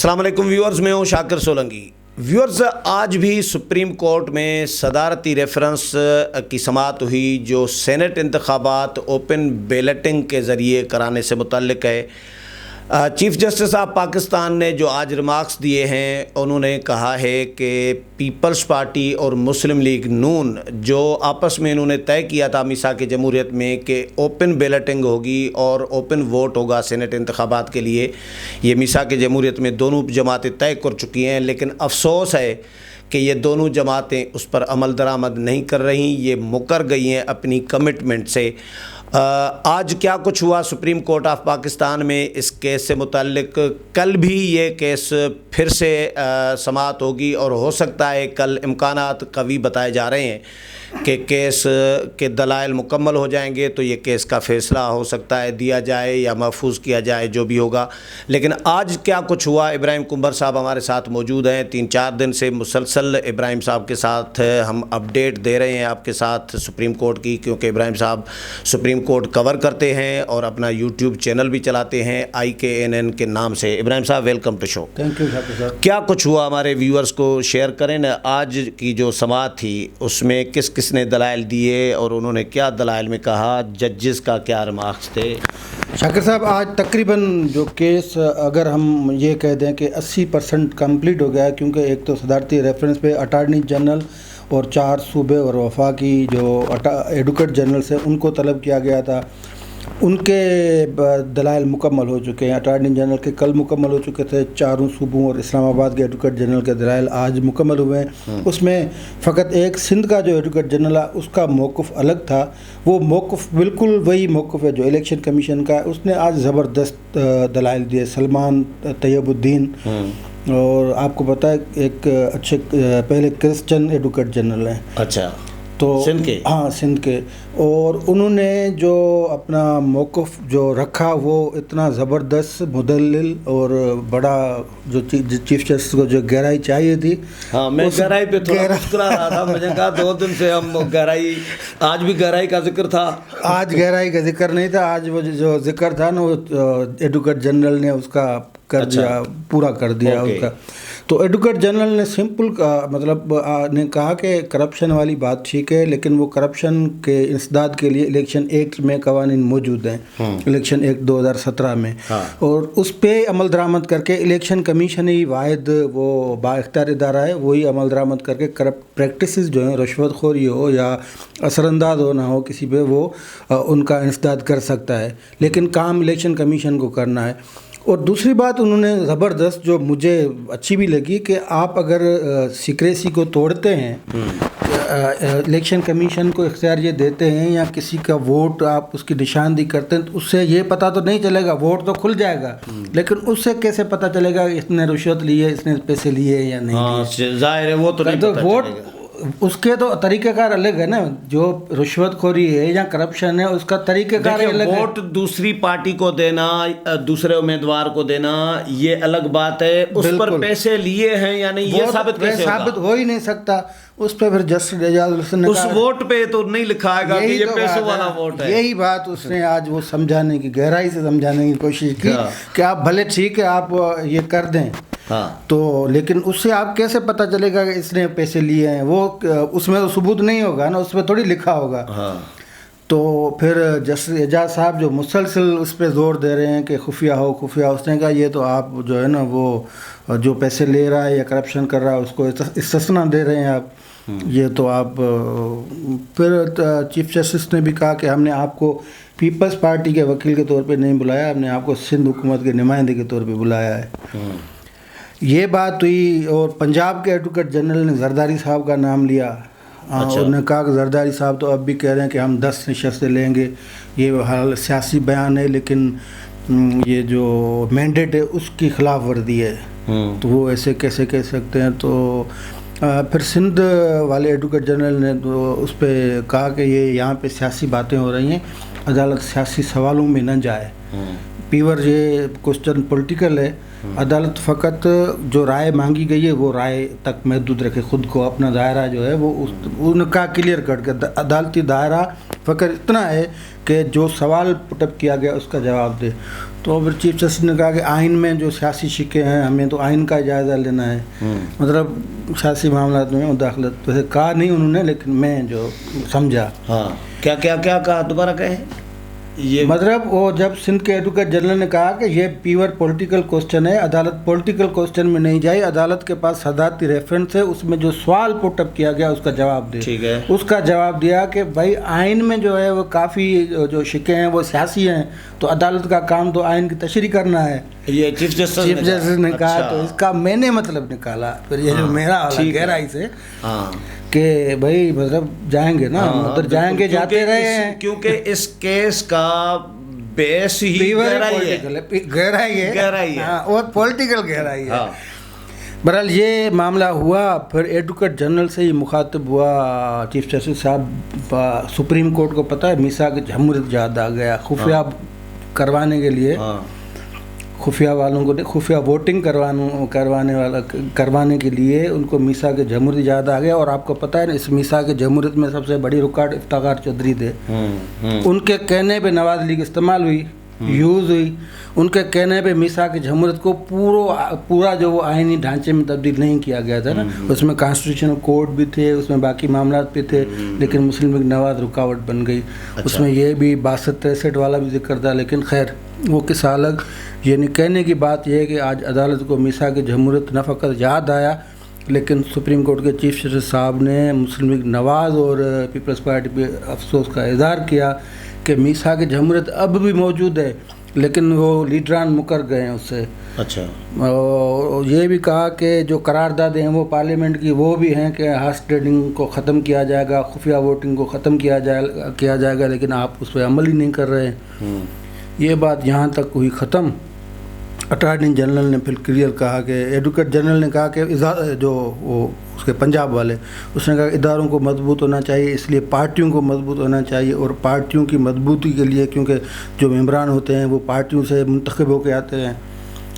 السلام علیکم ویورز، میں ہوں شاکر سولنگی۔ ویورز، آج بھی سپریم کورٹ میں صدارتی ریفرنس کی سماعت ہوئی جو سینٹ انتخابات اوپن بیلٹنگ کے ذریعے کرانے سے متعلق ہے۔ چیف جسٹس آف پاکستان نے جو آج ریمارکس دیے ہیں، انہوں نے کہا ہے کہ پیپلز پارٹی اور مسلم لیگ نون جو آپس میں انہوں نے طے کیا تھا میثاق جمہوریت میں کہ اوپن بیلٹنگ ہوگی اور اوپن ووٹ ہوگا سینٹ انتخابات کے لیے، یہ میثاق جمہوریت میں دونوں جماعتیں طے کر چکی ہیں، لیکن افسوس ہے کہ یہ دونوں جماعتیں اس پر عمل درآمد نہیں کر رہی، یہ مکر گئی ہیں اپنی کمٹمنٹ سے۔ آج کیا کچھ ہوا سپریم کورٹ آف پاکستان میں اس کیس سے متعلق؟ کل بھی یہ کیس پھر سے سماعت ہوگی اور ہو سکتا ہے کل امکانات قوی بتائے جا رہے ہیں کہ کیس کے دلائل مکمل ہو جائیں گے تو یہ کیس کا فیصلہ ہو سکتا ہے دیا جائے یا محفوظ کیا جائے، جو بھی ہوگا۔ لیکن آج کیا کچھ ہوا، ابراہیم کنبر صاحب ہمارے ساتھ موجود ہیں۔ 3-4 دن سے مسلسل ابراہیم صاحب کے ساتھ ہم اپڈیٹ دے رہے ہیں آپ کے ساتھ سپریم کورٹ کی، کیونکہ ابراہیم صاحب سپریم کورٹ کور کرتے ہیں اور اپنا یوٹیوب چینل بھی چلاتے ہیں IKNN کے نام سے۔ Ibrahim Sahab, welcome to show. Thank you Shakir Sahab. کیا کچھ ہوا ہمارے ویورز کو شیئر کریں نا۔ آج کی جو سماعت تھی اس میں کس کس نے دلائل دیے اور انہوں نے کیا دلائل میں کہا، ججز کا کیا ریمارکس تھے؟ شاکر صاحب، آج تقریباً جو کیس اگر ہم یہ کہہ دیں کہ 80% کمپلیٹ ہو گیا ہے، کیونکہ ایک تو صدارتی ریفرنس پہ اٹارنی جنرل اور 4 صوبے اور وفاقی جو ایڈوکیٹ جنرلز ہیں ان کو طلب کیا گیا تھا، ان کے دلائل مکمل ہو چکے ہیں۔ اٹارنی جنرل کے کل مکمل ہو چکے تھے، 4 صوبوں اور اسلام آباد کے ایڈوکیٹ جنرل کے دلائل آج مکمل ہوئے ہیں۔ اس میں فقط ایک سندھ کا جو ایڈوکیٹ جنرل ہے اس کا موقف الگ تھا، وہ موقف بالکل وہی موقف ہے جو الیکشن کمیشن کا ہے۔ اس نے آج زبردست دلائل دیے، سلمان طیب الدین، اور آپ کو پتہ ہے ایک اچھے پہلے کرسچن ایڈوکیٹ جنرل ہیں، اچھا، تو سندھ کے؟ ہاں، سندھ کے، اور انہوں نے جو اپنا موقف جو رکھا وہ اتنا زبردست، مدلل اور بڑا، جو چیف جسٹس کو جو گہرائی چاہیے تھی۔ ہاں، میں گہرائی پہ تھوڑا مسکرا رہا تھا، مجھے کہا 2 دن سے ہم گہرائی، آج بھی گہرائی کا ذکر تھا۔ آج گہرائی کا ذکر نہیں تھا، آج وہ جو ذکر تھا نا وہ ایڈوکیٹ جنرل نے اس کا کر دیا، پورا کر دیا اس کا۔ تو ایڈوکیٹ جنرل نے سمپل مطلب نے کہا کہ کرپشن والی بات ٹھیک ہے، لیکن وہ کرپشن کے انسداد کے لیے الیکشن ایکٹ میں قوانین موجود ہیں، الیکشن ایکٹ 2017 میں، اور اس پہ عمل درآمد کر کے الیکشن کمیشن ہی واحد وہ با اختیار ادارہ ہے، وہی عمل درآمد کر کے کرپٹ پریکٹسز جو ہیں، رشوت خوری ہو یا اثر انداز ہونا ہو کسی پہ، وہ ان کا انسداد کر سکتا ہے، لیکن کام الیکشن کمیشن کو کرنا ہے۔ اور دوسری بات انہوں نے زبردست جو مجھے اچھی بھی لگی کہ آپ اگر سیکریسی کو توڑتے ہیں، الیکشن کمیشن کو اختیار یہ دیتے ہیں یا کسی کا ووٹ آپ اس کی نشاندہی کرتے ہیں تو اس سے یہ پتہ تو نہیں چلے گا، ووٹ تو کھل جائے گا، لیکن اس سے کیسے پتہ چلے گا اس نے رشوت لی ہے، اس نے پیسے لیے یا نہیں؟ ظاہر ہے وہ تو نہیں پتہ ووٹ چلے گا۔ اس کے تو طریقہ کار الگ ہے نا، جو رشوت خوری ہے یا کرپشن ہے اس کا طریقہ کار الگ ہے۔ ووٹ دوسری پارٹی کو دینا، دوسرے امیدوار کو دینا، یہ الگ بات ہے، اس پر پیسے لیے ہیں یا نہیں یہ ثابت کیسے ہوگا؟ ثابت ہو ہی نہیں سکتا۔ اس پہ پھر جسٹس اعجاز الحسن نے اس ووٹ پہ تو نہیں لکھا ہے گا کہ یہ پیسوں والا ووٹ ہے۔ یہی بات اس نے آج وہ سمجھانے کی، گہرائی سے سمجھانے کی کوشش کی کہ آپ بھلے ٹھیک ہے آپ یہ کر دیں، تو لیکن اس سے آپ کیسے پتہ چلے گا کہ اس نے پیسے لیے ہیں؟ وہ اس میں تو ثبوت نہیں ہوگا نا، اس پہ تھوڑی لکھا ہوگا۔ تو پھر جسٹس اعجاز صاحب جو مسلسل اس پہ زور دے رہے ہیں کہ خفیہ ہو خفیہ، اس نے کہا یہ تو آپ جو ہے نا وہ جو پیسے لے رہا ہے یا کرپشن کر رہا ہے اس کو استثنا دے رہے ہیں آپ، یہ تو آپ۔ پھر چیف جسٹس نے بھی کہا کہ ہم نے آپ کو پیپلز پارٹی کے وکیل کے طور پہ نہیں بلایا، ہم نے آپ کو سندھ حکومت کے نمائندے کے طور پہ بلایا ہے۔ یہ بات ہوئی، اور پنجاب کے ایڈوکیٹ جنرل نے زرداری صاحب کا نام لیا، انہوں نے کہا کہ زرداری صاحب تو اب بھی کہہ رہے ہیں کہ ہم 10 نشستیں لیں گے، یہ حال سیاسی بیان ہے لیکن یہ جو مینڈیٹ ہے اس کی خلاف ورزی ہے، تو وہ ایسے کیسے کہہ سکتے ہیں؟ تو پھر سندھ والے ایڈوکیٹ جنرل نے تو اس پہ کہا کہ یہ یہاں پہ سیاسی باتیں ہو رہی ہیں، عدالت سیاسی سوالوں میں نہ جائے، پیور یہ کوشچن پولیٹیکل ہے، عدالت فقط جو رائے مانگی گئی ہے وہ رائے تک محدود رکھے، خود کو اپنا دائرہ جو ہے وہ ان کا کلیئر کٹ کر، عدالتی دائرہ فقط اتنا ہے کہ جو سوال پٹ اپ کیا گیا اس کا جواب دے۔ تو پھر چیف جسٹس نے کہا کہ آئین میں جو سیاسی شکیں ہیں ہمیں تو آئین کا جائزہ لینا ہے، مطلب سیاسی معاملات میں مداخلت ویسے کہا نہیں انہوں نے، لیکن میں جو سمجھا ہاں کیا کیا کیا کہا دوبارہ کہیں یہ مطلب وہ جب سندھ کے ایڈوکیٹ جنرل نے کہا کہ یہ پیور پولیٹیکل کوسچن ہے، عدالت پولیٹیکل کوسچن میں نہیں جائے، عدالت کے پاس صدارتی ریفرنس ہے، اس میں جو سوال پٹ اپ کیا گیا اس کا جواب دے. ٹھیک ہے، اس کا جواب دیا کہ بھائی آئین میں جو ہے وہ کافی جو شکیں ہیں وہ سیاسی ہیں، تو عدالت کا کام تو آئین کی تشریح کرنا ہے. یہ چیف جسٹس نے کہا. تو اس کا میں نے مطلب نکالا پھر یہ جو میرا والا گہرائی سے کہ بھائی مطلب جائیں گے نا، مطلب جائیں گے، جاتے رہے ہیں، کیونکہ اس کیس کا بیس ہی گہرائی ہے اور پولیٹیکل گہرائی ہے. بہرحال یہ معاملہ ہوا. پھر ایڈوکیٹ جنرل سے ہی مخاطب ہوا چیف جسٹس صاحب، سپریم کورٹ کو پتہ ہے میثاق جمہوریت یاد آ گیا، خفیہ کروانے کے لیے خفیہ والوں کو خفیہ ووٹنگ کروانے کے لیے ان کو میثاق جمہوریت یاد آ گیا. اور آپ کو پتہ ہے نا اس میثاق جمہوریت میں سب سے بڑی رکاوٹ افتخار چودھری تھے. ان کے کہنے پہ نواز لیگ استعمال ہوئی، یوز ہوئی. ان کے کہنے پہ میثاق جمہوریت کو پورا جو وہ آئینی ڈھانچے میں تبدیل نہیں کیا گیا تھا نا، اس میں کانسٹیٹیوشنل کوڈ بھی تھے، اس میں باقی معاملات بھی تھے، لیکن مسلم لیگ نواز رکاوٹ بن گئی. اس میں یہ بھی 62-63 والا بھی ذکر تھا، لیکن خیر وہ قصہ الگ. یعنی کہنے کی بات یہ ہے کہ آج عدالت کو میثاق جمہوریت نہ فقط یاد آیا، لیکن سپریم کورٹ کے چیف جسٹس صاحب نے مسلم لیگ نواز اور پیپلز پارٹی پہ افسوس کا اظہار کیا کہ میثاق جمہوریت اب بھی موجود ہے، لیکن وہ لیڈران مکر گئے ہیں اس سے. اچھا. اور یہ بھی کہا کہ جو قراردادیں ہیں وہ پارلیمنٹ کی وہ بھی ہیں کہ ہارس ٹریڈنگ کو ختم کیا جائے گا، خفیہ ووٹنگ کو ختم کیا جائے گا، لیکن آپ اس پہ عمل ہی نہیں کر رہے ہیں. یہ بات یہاں تک ہوئی ختم. اٹارنی جنرل نے پھر کلیئر کہا کہ ایڈوکیٹ جنرل نے کہا کہ جو وہ اس کے پنجاب والے، اس نے کہا کہ اداروں کو مضبوط ہونا چاہیے، اس لیے پارٹیوں کو مضبوط ہونا چاہیے، اور پارٹیوں کی مضبوطی کے لیے کیونکہ جو ممبران ہوتے ہیں وہ پارٹیوں سے منتخب ہو کے آتے ہیں،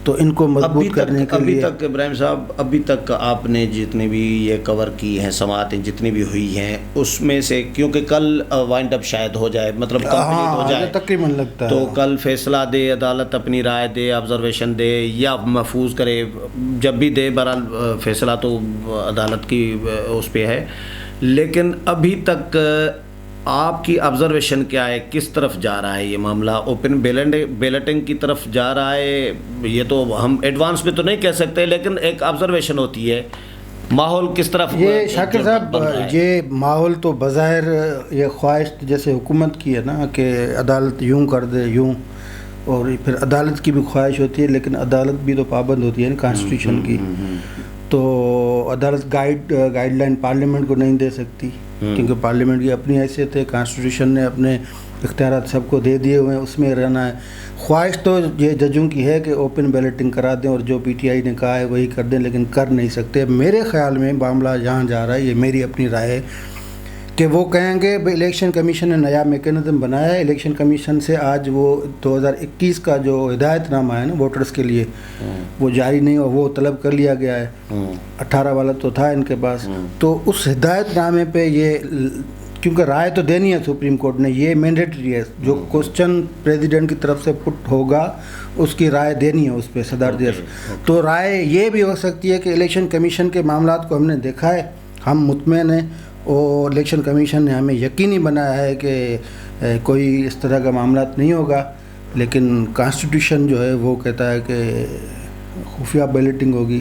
تو ان کو مضبوط کرنے کے لیے. ابھی تک ابراہیم صاحب، ابھی تک آپ نے جتنی بھی یہ کور کی ہیں سماعتیں جتنی بھی ہوئی ہیں اس میں سے، کیونکہ کل وائنڈ اپ شاید ہو جائے، مطلب کمپلیٹ ہو جائے تقریباً لگتا ہے، تو کل فیصلہ دے عدالت، اپنی رائے دے، آبزرویشن دے یا محفوظ کرے، جب بھی دے بہرحال فیصلہ تو عدالت کی اس پہ ہے. لیکن ابھی تک آپ کی آبزرویشن کیا ہے؟ کس طرف جا رہا ہے یہ معاملہ؟ اوپن بیلٹنگ کی طرف جا رہا ہے؟ یہ تو ہم ایڈوانس میں تو نہیں کہہ سکتے، لیکن ایک آبزرویشن ہوتی ہے. ماحول کس طرف؟ یہ شاکر صاحب یہ ماحول تو بظاہر یہ خواہش جیسے حکومت کی ہے نا کہ عدالت یوں کر دے یوں، اور پھر عدالت کی بھی خواہش ہوتی ہے، لیکن عدالت بھی تو پابند ہوتی ہے نا کانسٹیٹیوشن کی. تو عدالت گائیڈ لائن پارلیمنٹ کو نہیں دے سکتی، کیونکہ پارلیمنٹ کی اپنی حیثیت ہے، کانسٹیٹیوشن نے اپنے اختیارات سب کو دے دیے ہوئے ہیں، اس میں رہنا ہے. خواہش تو یہ ججوں کی ہے کہ اوپن بیلٹنگ کرا دیں اور جو پی ٹی آئی نے کہا ہے وہی کر دیں، لیکن کر نہیں سکتے. میرے خیال میں معاملہ جہاں جا رہا ہے، یہ میری اپنی رائے ہے کہ وہ کہیں گے الیکشن کمیشن نے نیا میکینزم بنایا ہے، الیکشن کمیشن سے آج وہ 2021 کا جو ہدایت نامہ ہے نا ووٹرز کے لیے وہ جاری نہیں، اور وہ طلب کر لیا گیا ہے. 18 والا تو تھا ان کے پاس، تو اس ہدایت نامے پہ یہ کیونکہ رائے تو دینی ہے سپریم کورٹ نے، یہ مینڈیٹری ہے، جو کوسچن پریزیڈنٹ کی طرف سے پٹ ہوگا اس کی رائے دینی ہے اس پہ صدارتی. تو رائے یہ بھی ہو سکتی ہے کہ الیکشن کمیشن کے معاملات کو ہم نے دیکھا ہے، ہم مطمئن ہیں، اور الیکشن کمیشن نے ہمیں یقینی بنایا ہے کہ کوئی اس طرح کا معاملات نہیں ہوگا، لیکن کانسٹیٹیوشن جو ہے وہ کہتا ہے کہ خفیہ بیلٹنگ ہوگی،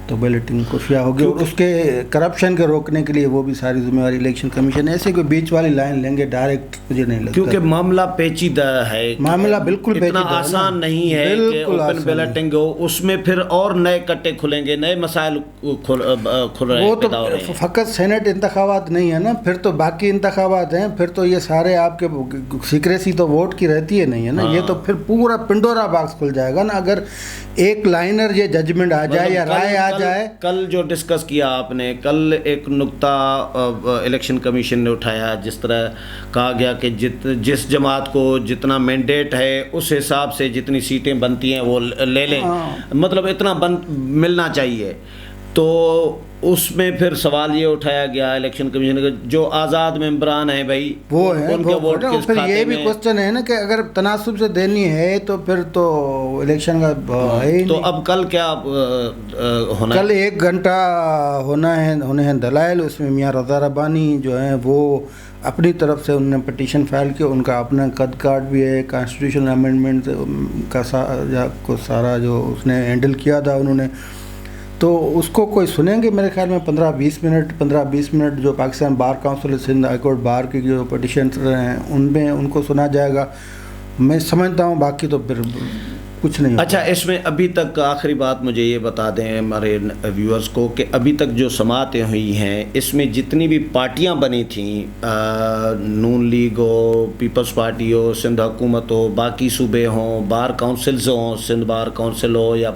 تو بیلٹنگ خفیہ ہوگی، اور اس کے کرپشن کے روکنے کے لیے وہ بھی ساری ذمہ داری الیکشن کمیشن. ایسے کوئی بیچ والی لائن لیں گے ڈائریکٹ مجھے نہیں لگتا، کیونکہ معاملہ پیچیدہ ہے، معاملہ بالکل اتنا آسان نہیں ہے کہ اوپن بیلٹنگ ہو، اس میں پھر اور نئے کٹے کھلیں گے، نئے مسائل کھل رہے ہیں. وہ تو فقط سینٹ انتخابات نہیں ہے نا، پھر تو باقی انتخابات ہیں، پھر تو یہ سارے آپ کے سیکریسی تو ووٹ کی رہتی ہے نہیں ہے نا، یہ تو پھر پورا پنڈورا باکس کھل جائے گا نا اگر ایک لائنر یہ ججمنٹ آ جائے یا رائے آ جائے. کل جو ڈسکس کیا آپ نے، کل ایک نقطہ الیکشن کمیشن نے اٹھایا، جس طرح کہا گیا کہ جس جماعت کو جتنا مینڈیٹ ہے اس حساب سے جتنی سیٹیں بنتی ہیں وہ لے لیں، مطلب اتنا ملنا چاہیے. تو اس میں پھر سوال یہ اٹھایا گیا الیکشن کمیشن کا جو آزاد ممبران ہیں بھائی وہ ہیں، ان کا ووٹ کس پھر کھاتے یہ بھی میں؟ کوشچن ہے نا کہ اگر تناسب سے دینی ہے تو پھر تو الیکشن کا ہے ہی تو نہیں۔ اب کل کیا ہونا کل 1 گھنٹہ ہونے ہیں دلائل، اس میں میاں رضا ربانی جو ہیں وہ اپنی طرف سے انہوں نے پٹیشن فائل کیا، ان کا اپنا قد کارڈ بھی ہے، کانسٹیٹیوشنل امینڈمنٹ کا سارا جو اس نے ہینڈل کیا تھا انہوں نے، تو اس کو کوئی سنیں گے میرے خیال میں 15-20 منٹ جو Pakistan bar council Sindh high court bar کی جو پٹیشنز ہیں ان میں ان کو سنا جائے گا، میں سمجھتا ہوں، باقی تو پھر کچھ نہیں ہوگا۔ اچھا اس میں ابھی تک آخری بات مجھے یہ بتا دیں ہمارے ویورز کو کہ ابھی تک جو سماعتیں ہوئی ہیں اس میں جتنی بھی پارٹیاں بنی تھیں، نون لیگ ہو، پیپلز پارٹی ہو، سندھ حکومت ہو، باقی صوبے ہوں، بار کونسلز ہوں، سندھ بار کونسل ہو یا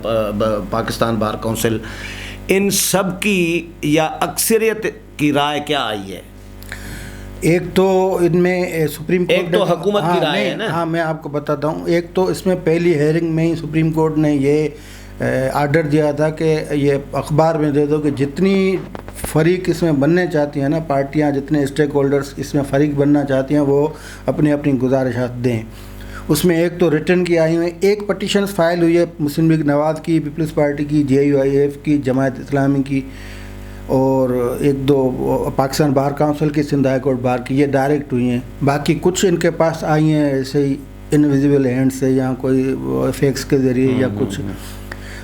پاکستان بار کونسل، ان سب کی یا اکثریت کی رائے کیا آئی ہے؟ ایک تو ان میں سپریم کورٹ ایک تو حکومت کی رائے ہے نا، ہاں میں آپ کو بتاتا ہوں، ایک تو اس میں پہلی ہیئرنگ میں ہی سپریم کورٹ نے یہ آرڈر دیا تھا کہ یہ اخبار میں دے دو کہ جتنی فریق اس میں بننے چاہتی ہیں نا، پارٹیاں جتنے اسٹیک ہولڈرز اس میں فریق بننا چاہتی ہیں وہ اپنی اپنی گزارشات دیں۔ اس میں ایک تو ریٹرن کی آئی ہوئی، ایک پٹیشنز فائل ہوئی ہے مسلم لیگ نواز کی، پیپلز پارٹی کی، JUIF کی، جماعت اسلامی کی، اور 1-2 پاکستان بار کونسل کی، سندھ ہائی کورٹ بار کی، یہ ڈائریکٹ ہوئی ہیں۔ باقی کچھ ان کے پاس آئی ہیں ایسے ہی انویزیبل ہینڈ سے یا کوئی فیکس کے ذریعے یا کچھ،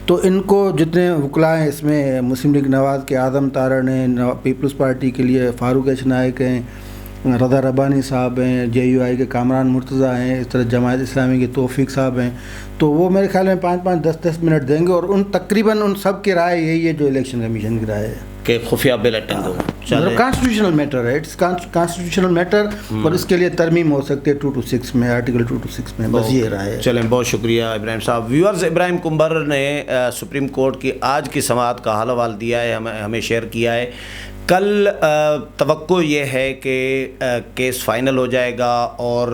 تو ان کو جتنے وکلاء ہیں اس میں مسلم لیگ نواز کے اعظم تارڑ ہیں، پیپلز پارٹی کے لیے فاروق ایچ نائک ہیں، رضا ربانی صاحب ہیں، JUI کے کامران مرتضیٰ ہیں، اس طرح جماعت اسلامی کے توفیق صاحب ہیں، تو وہ میرے خیال میں 5-10 منٹ دیں گے، اور ان تقریباً ان سب کی رائے یہی ہے جو الیکشن کمیشن کی رائے ہے کہ خفیہ بیلٹنگ ہو، کانسٹیٹیوشنل میٹر ہے، اٹس کانسٹیٹیوشنل میٹر، اور اس کے لیے ترمیم ہو سکتی ہے 226 میں، آرٹیکل 226 میں، بس یہ رائے ہے۔ چلیں بہت شکریہ ابراہیم صاحب۔ ویورز، ابراہیم کمبر نے سپریم کورٹ کی آج کی سماعت کا حوالہ دیا ہے، ہمیں شیئر کیا ہے۔ کل توقع یہ ہے کہ کیس فائنل ہو جائے گا اور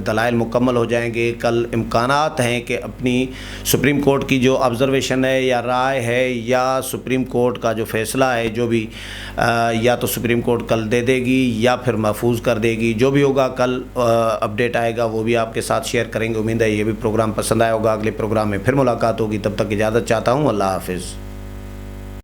دلائل مکمل ہو جائیں گے۔ کل امکانات ہیں کہ اپنی سپریم کورٹ کی جو آبزرویشن ہے یا رائے ہے یا سپریم کورٹ کا جو فیصلہ ہے جو بھی، یا تو سپریم کورٹ کل دے دے گی یا پھر محفوظ کر دے گی، جو بھی ہوگا کل اپڈیٹ آئے گا وہ بھی آپ کے ساتھ شیئر کریں گے۔ امید ہے یہ بھی پروگرام پسند آیا ہوگا۔ اگلے پروگرام میں پھر ملاقات ہوگی، تب تک اجازت چاہتا ہوں، اللہ حافظ۔